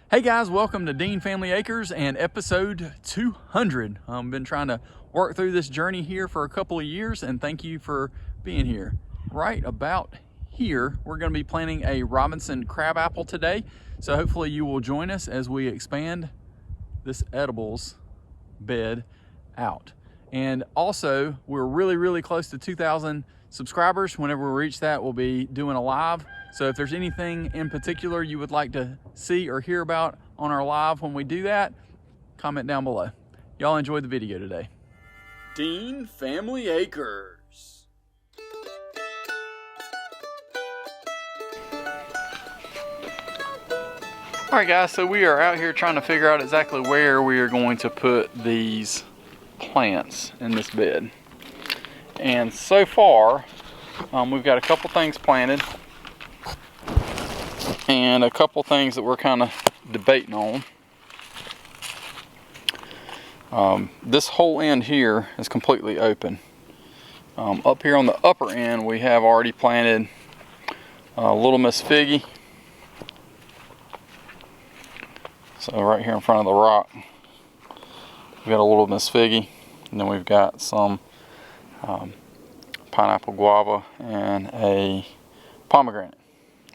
Hey guys, welcome to Dean Family Acres and episode 200. I've been trying to work through this journey here for a couple of years, and thank you for being here. Right about here, we're going to be planting a Robinson crabapple today, so hopefully you will join us as we expand this edibles bed out. And also, we're really close to 2,000 subscribers. Whenever we reach that, we'll be doing a live. So if there's anything in particular you would like to see or hear about on our live when we do that, comment down below. Y'all enjoy the video today. Dean Family Acres. All right guys, so we are out here trying to figure out exactly where we are going to put these plants in this bed. And so far, we've got a couple things planted and a couple things that we're kind of debating on. This whole end here is completely open. Up here on the upper end, we have already planted Little Miss Figgy. So right here in front of the rock, we've got a Little Miss Figgy, and then we've got some pineapple guava and a pomegranate,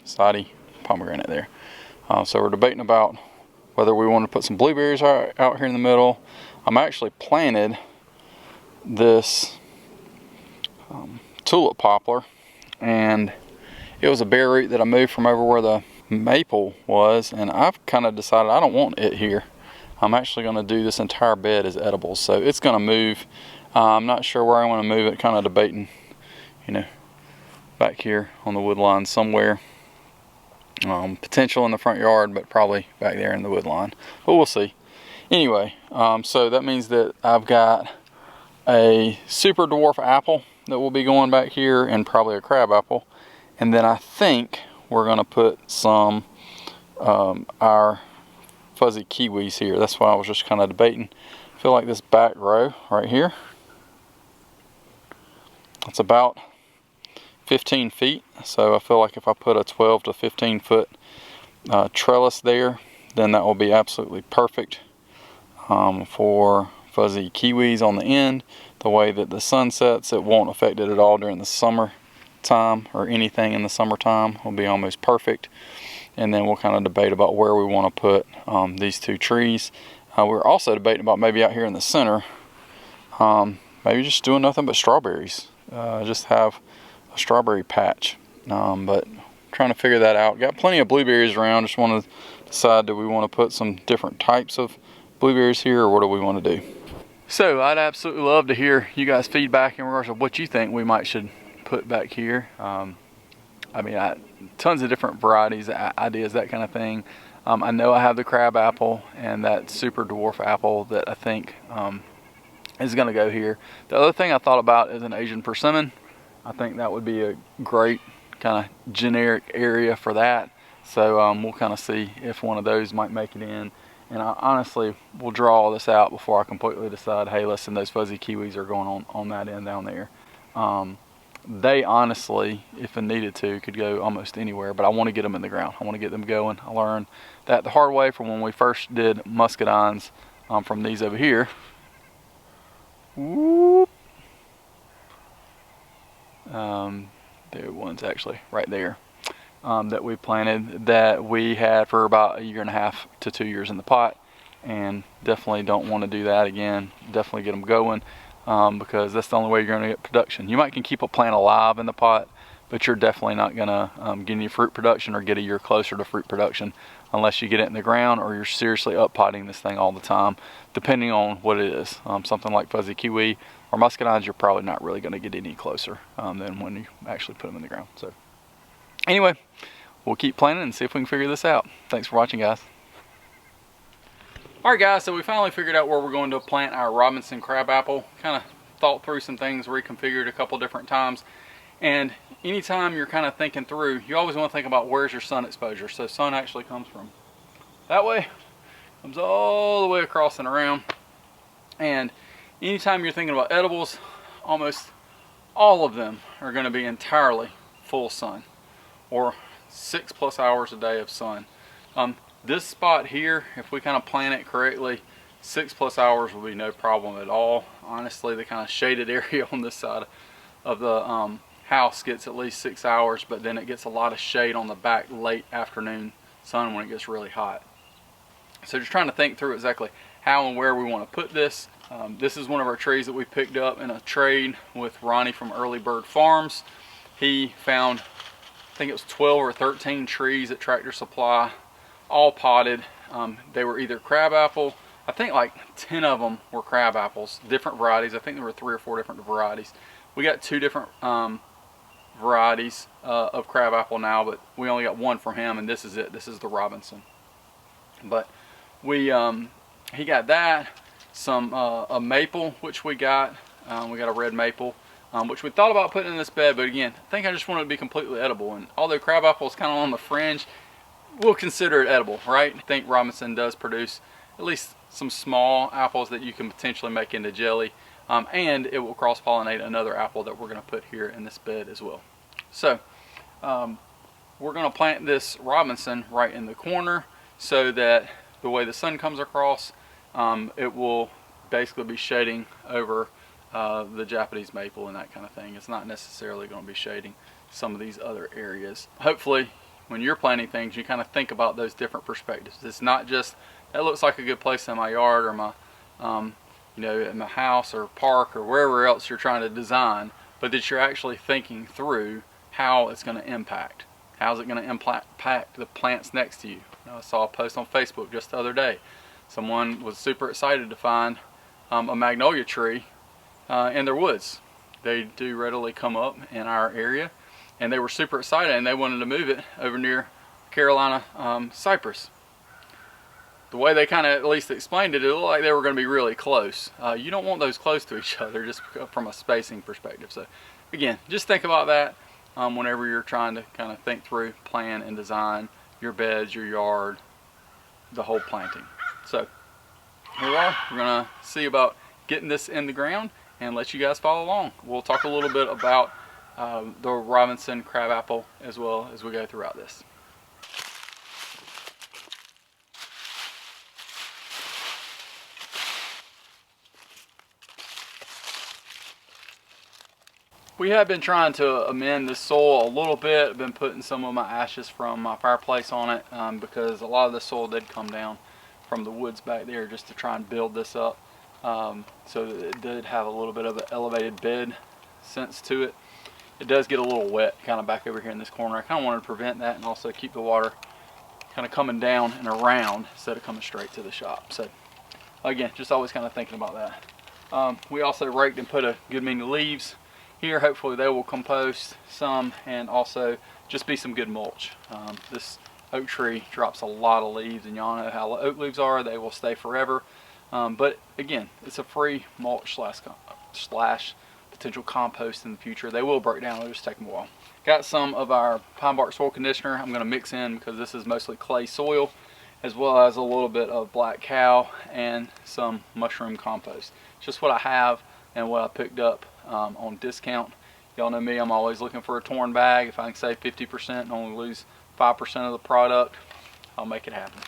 Sadi pomegranate there. So we're debating about whether we want to put some blueberries out here in the middle. I'm actually planted this tulip poplar, and it was a bare root that I moved from over where the maple was, and I've kind of decided I don't want it here. I'm actually going to do this entire bed as edibles, so it's going to move. I'm not sure where I want to move it, kind of debating, you know, back here on the wood line somewhere. Potential in the front yard, but probably back there in the wood line, but we'll see. Anyway, so that means that I've got a super dwarf apple that will be going back here, and probably a crab apple, and then I think we're going to put some our fuzzy kiwis here. That's why I was just kind of debating. I feel like this back row right here, it's about 15 feet, so I feel like if I put a 12 to 15 foot trellis there, then that will be absolutely perfect for fuzzy kiwis on the end. The way that the sun sets, it won't affect it at all during the summer time, or anything in the summertime will be almost perfect. And then we'll kind of debate about where we want to put these two trees. We're also debating about maybe out here in the center, maybe just doing nothing but strawberries. Just have a strawberry patch, but trying to figure that out. Got plenty of blueberries around. Just want to decide, do we want to put some different types of blueberries here, or what do we want to do? So I'd absolutely love to hear you guys feedback in regards to what you think we might should put back here. I mean, tons of different varieties, ideas, that kind of thing. I know I have the crab apple and that super dwarf apple that I think is going to go here. The other thing I thought about is an Asian persimmon. I think that would be a great kind of generic area for that. So we'll kind of see if one of those might make it in. And I honestly will draw all this out before I completely decide, hey, listen, those fuzzy kiwis are going on that end down there. They honestly, if I needed to, could go almost anywhere, but I want to get them in the ground. I want to get them going. I learned that the hard way from when we first did muscadines from these over here. Whoop. There one's actually right there that we planted, that we had for about 1.5 to 2 years in the pot, and definitely don't want to do that again. Definitely get them going. Because that's the only way you're going to get production. You might can keep a plant alive in the pot, but you're definitely not going to get any fruit production or get a year closer to fruit production unless you get it in the ground, or you're seriously up potting this thing all the time, depending on what it is. Something like fuzzy kiwi or muscadines, you're probably not really going to get any closer than when you actually put them in the ground. So anyway, we'll keep planting and see if we can figure this out. Thanks for watching, guys. Alright guys, so we finally figured out where we're going to plant our Robinson crabapple. Kind of thought through some things, reconfigured a couple different times. And anytime you're kind of thinking through, you always want to think about where's your sun exposure. So sun actually comes from that way, comes all the way across and around. And anytime you're thinking about edibles, almost all of them are going to be entirely full sun, or 6+ hours a day of sun. This spot here, if we kind of plant it correctly, 6+ hours will be no problem at all. Honestly, the kind of shaded area on this side of the house gets at least 6 hours, but then it gets a lot of shade on the back late afternoon sun when it gets really hot. So just trying to think through exactly how and where we want to put this. This is one of our trees that we picked up in a trade with Ronnie from Early Bird Farms. He found, I think it was 12 or 13 trees at Tractor Supply, all potted. They were either crabapple. I think like 10 of them were crabapples, different varieties. I think there were 3 or 4 different varieties. We got 2 different varieties of crabapple now, but we only got 1 from him, and this is it. This is the Robinson. But we he got that, some a maple, which we got a red maple, which we thought about putting in this bed, but again, I think I just wanted it to be completely edible. And although crabapple is kind of on the fringe, we'll consider it edible, right? I think Robinson does produce at least some small apples that you can potentially make into jelly, and it will cross-pollinate another apple that we're going to put here in this bed as well. So we're going to plant this Robinson right in the corner so that the way the sun comes across, it will basically be shading over the Japanese maple and that kind of thing. It's not necessarily going to be shading some of these other areas. Hopefully, when you're planting things, you kind of think about those different perspectives. It's not just, that looks like a good place in my yard or my, in my house or park or wherever else you're trying to design, but that you're actually thinking through how it's going to impact. How's it going to impact the plants next to you? I saw a post on Facebook just the other day. Someone was super excited to find a magnolia tree in their woods. They do readily come up in our area, and they were super excited, and they wanted to move it over near Carolina cypress. The way they kind of at least explained it, it looked like they were going to be really close. You don't want those close to each other, just from a spacing perspective. So again, just think about that whenever you're trying to kind of think through, plan, and design your beds, your yard, the whole planting. So here we are. We're going to see about getting this in the ground and let you guys follow along. We'll talk a little bit about the Robinson crabapple as well as we go throughout this. We have been trying to amend the soil a little bit. I've been putting some of my ashes from my fireplace on it because a lot of the soil did come down from the woods back there just to try and build this up. So it did have a little bit of an elevated bed sense to it. It does get a little wet kind of back over here in this corner. I kind of wanted to prevent that and also keep the water kind of coming down and around instead of coming straight to the shop. So again, just always kind of thinking about that. We also raked and put a good many leaves here. Hopefully they will compost some and also just be some good mulch. This oak tree drops a lot of leaves, and y'all know how oak leaves are. They will stay forever. But again, it's a free mulch slash potential compost in the future. They will break down, it'll just take them a while. Got some of our pine bark soil conditioner I'm going to mix in because this is mostly clay soil, as well as a little bit of black cow and some mushroom compost. Just what I have and what I picked up on discount. Y'all know me, I'm always looking for a torn bag. If I can save 50% and only lose 5% of the product, I'll make it happen.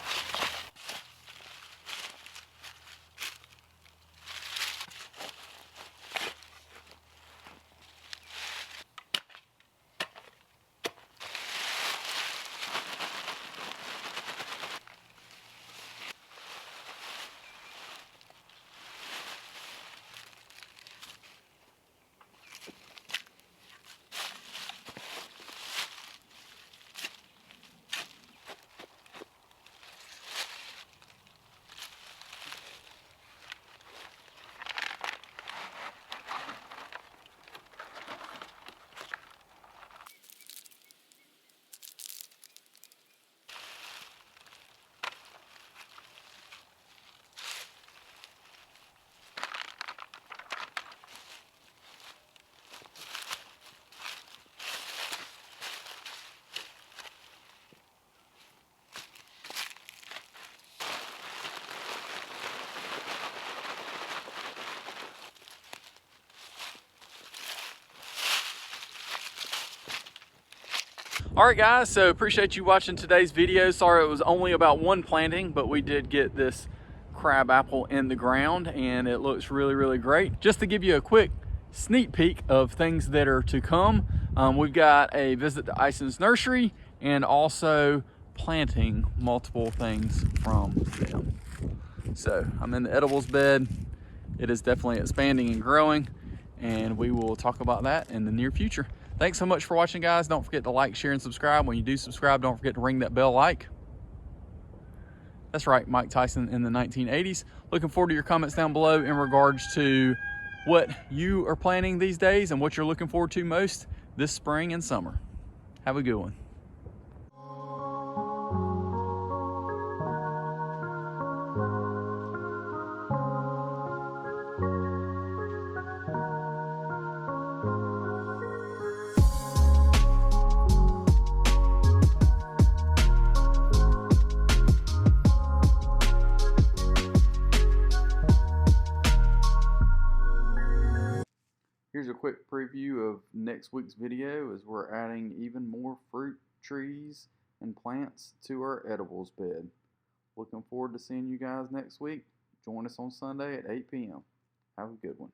Alright guys, so appreciate you watching today's video. Sorry it was only about one planting, but we did get this crabapple in the ground and it looks really great. Just to give you a quick sneak peek of things that are to come, we've got a visit to Ison's nursery and also planting multiple things from them. So I'm in the edibles bed. It is definitely expanding and growing, and we will talk about that in the near future. Thanks so much for watching, guys. Don't forget to like, share, and subscribe. When you do subscribe, don't forget to ring that bell like. That's right, Mike Tyson in the 1980s. Looking forward to your comments down below in regards to what you are planning these days and what you're looking forward to most this spring and summer. Have a good one. Here's a quick preview of next week's video as we're adding even more fruit trees and plants to our edibles bed. Looking forward to seeing you guys next week. Join us on Sunday at 8 p.m. Have a good one.